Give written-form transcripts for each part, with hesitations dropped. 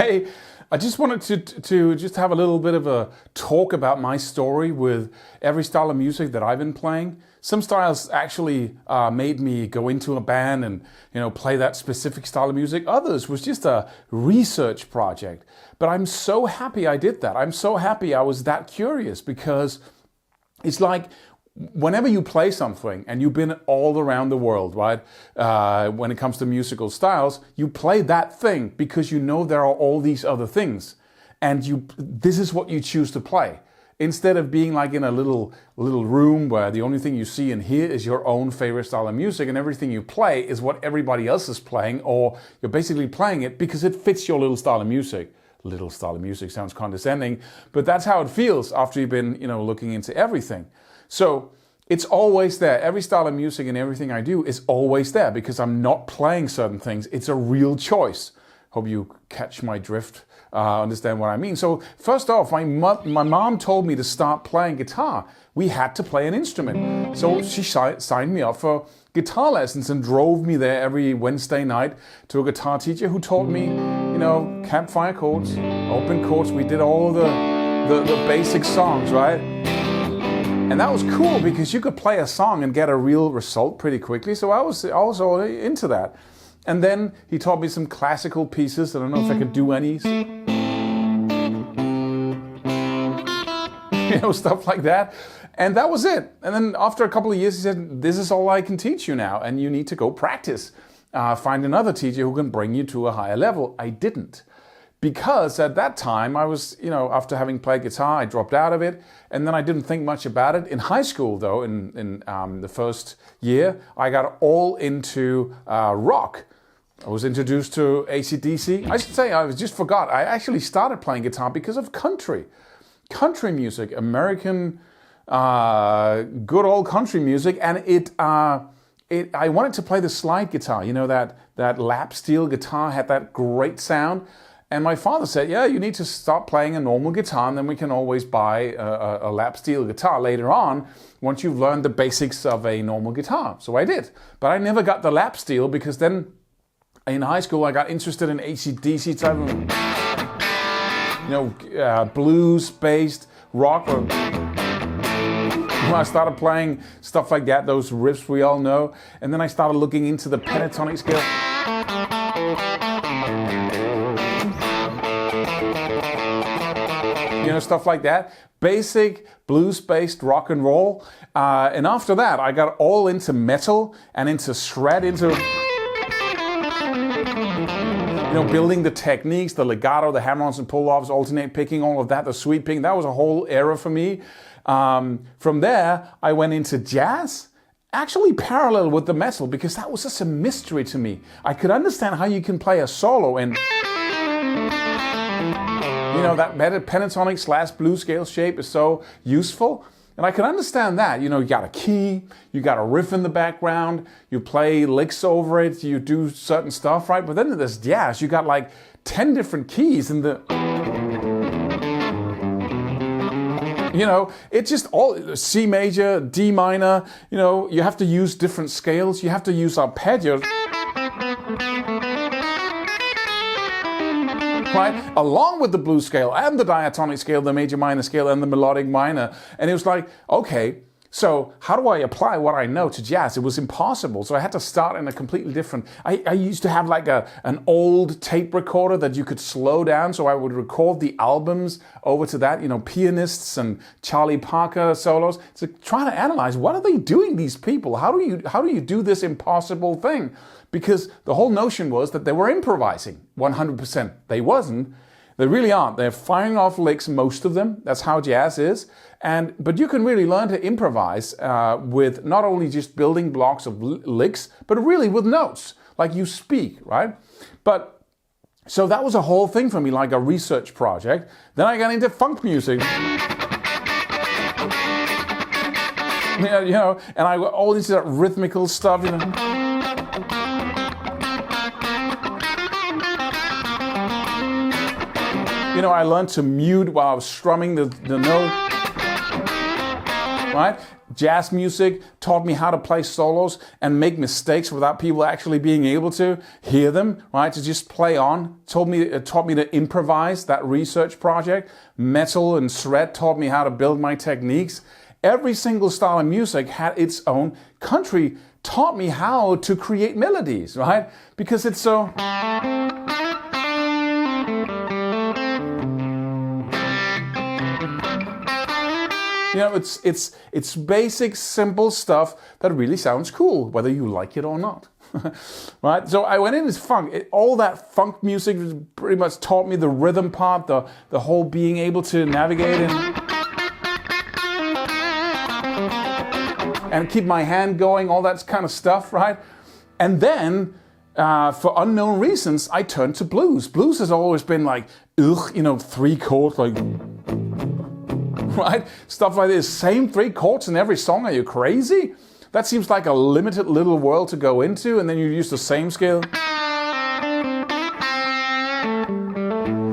Hey, I just wanted to just have a little bit of a talk about my story with every style of music that I've been playing. Some styles actually made me go into a band and play that specific style of music. Others was just a research project. But I'm so happy I did that. I'm so happy I was that curious, because it's like whenever you play something and you've been all around the world, right? When it comes to musical styles, you play that thing because you know there are all these other things, and this is what you choose to play. Instead of being like in a little room where the only thing you see and hear is your own favorite style of music, and everything you play is what everybody else is playing, or you're basically playing it because it fits your little style of music. Little style of music sounds condescending, but that's how it feels after you've been, looking into everything. So it's always there. Every style of music and everything I do is always there because I'm not playing certain things. It's a real choice. Hope you catch my drift, understand what I mean. So first off, my mom told me to start playing guitar. We had to play an instrument. So she signed me up for guitar lessons and drove me there every Wednesday night to a guitar teacher who taught me, campfire chords, open chords. We did all the basic songs, right? And that was cool because you could play a song and get a real result pretty quickly. So I was all into that. And then he taught me some classical pieces. I don't know if I could do any. Stuff like that. And that was it. And then after a couple of years, he said, this is all I can teach you now, and you need to go practice. Find another teacher who can bring you to a higher level. I didn't. Because at that time, I was, after having played guitar, I dropped out of it. And then I didn't think much about it. In high school, though, in the first year, I got all into rock. I was introduced to AC/DC. I should say, I just forgot. I actually started playing guitar because of country. Country music, American, good old country music. And I wanted to play the slide guitar. That lap steel guitar had that great sound. And my father said, yeah, you need to start playing a normal guitar, and then we can always buy a lap steel guitar later on once you've learned the basics of a normal guitar. So I did. But I never got the lap steel because then in high school I got interested in AC/DC type of, blues-based rock. When I started playing stuff like that, those riffs we all know. And then I started looking into the pentatonic scale. Stuff like that. Basic blues-based rock and roll. And after that, I got all into metal and into shred, into building the techniques, the legato, the hammer-ons and pull-offs, alternate picking, all of that, the sweep picking. That was a whole era for me. From there, I went into jazz. Actually parallel with the metal, because that was just a mystery to me. I could understand how you can play a solo in that pentatonic / blues scale shape is so useful. And I can understand that. You got a key, you got a riff in the background, you play licks over it, you do certain stuff, right? But then in this jazz, you got like 10 different keys in the... it's just all C major, D minor, you have to use different scales, you have to use arpeggios. Right? Along with the blues scale and the diatonic scale, the major minor scale and the melodic minor. And it was like, okay, so how do I apply what I know to jazz? It was impossible. So I had to start in a completely different... I used to have like an old tape recorder that you could slow down. So I would record the albums over to that, pianists and Charlie Parker solos. So trying to analyze, what are they doing, these people? How do you do this impossible thing? Because the whole notion was that they were improvising 100%. They wasn't. They really aren't. They're firing off licks, most of them. That's how jazz is. But you can really learn to improvise with not only just building blocks of licks, but really with notes, like you speak, right? But so that was a whole thing for me, like a research project. Then I got into funk music. And I got all this rhythmical stuff, I learned to mute while I was strumming the note. right? Jazz music taught me how to play solos and make mistakes without people actually being able to hear them, right? To just play on. It taught me to improvise, that research project. Metal and shred taught me how to build my techniques. Every single style of music had its own country, taught me how to create melodies, right? Because it's so... You know, it's basic, simple stuff that really sounds cool, whether you like it or not. Right? So I went in as funk. All that funk music pretty much taught me the rhythm part, the whole being able to navigate and keep my hand going, all that kind of stuff, right? And then, for unknown reasons, I turned to blues. Blues has always been like, ugh, you know, 3 chords, like... Right? Stuff like this. Same 3 chords in every song. Are you crazy? That seems like a limited little world to go into, and then you use the same scale.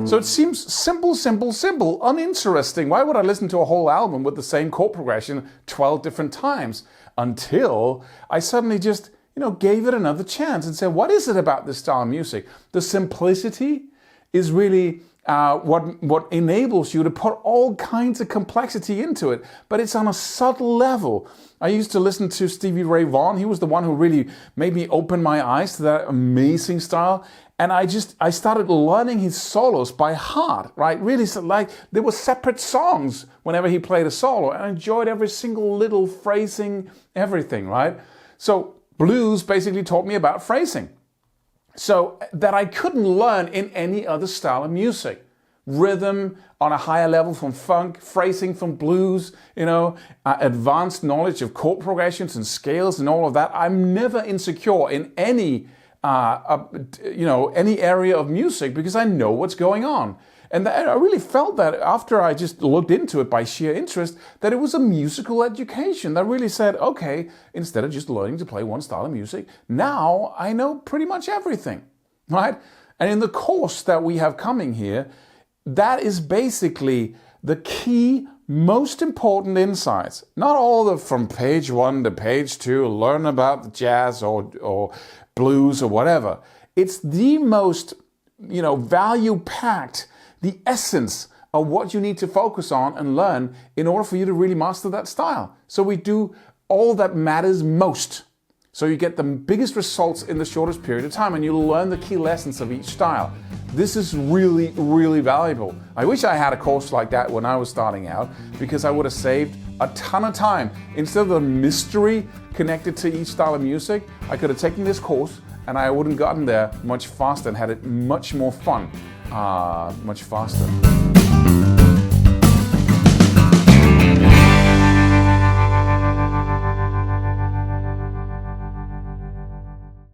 So it seems simple, uninteresting. Why would I listen to a whole album with the same chord progression 12 different times? Until I suddenly just, you know, gave it another chance and said, what is it about this style of music? The simplicity is really... what enables you to put all kinds of complexity into it, but it's on a subtle level. I used to listen to Stevie Ray Vaughan. He was the one who really made me open my eyes to that amazing style. And I started learning his solos by heart, right? Really, like there were separate songs whenever he played a solo, and I enjoyed every single little phrasing, everything, right? So blues basically taught me about phrasing. So that I couldn't learn in any other style of music. Rhythm on a higher level from funk, phrasing from blues, you know, advanced knowledge of chord progressions and scales and all of that. I'm never insecure in any, any area of music because I know what's going on. And I really felt that after I just looked into it by sheer interest, that it was a musical education that really said, okay, instead of just learning to play one style of music, now I know pretty much everything, right? And in the course that we have coming here, that is basically the key, most important insights. Not all from page 1 to page 2, learn about the jazz or blues or whatever. It's the most, value-packed, the essence of what you need to focus on and learn in order for you to really master that style. So we do all that matters most. So you get the biggest results in the shortest period of time and you learn the key lessons of each style. This is really, really valuable. I wish I had a course like that when I was starting out because I would have saved a ton of time. Instead of the mystery connected to each style of music, I could have taken this course and I would have gotten there much faster and had it much more fun. Much faster.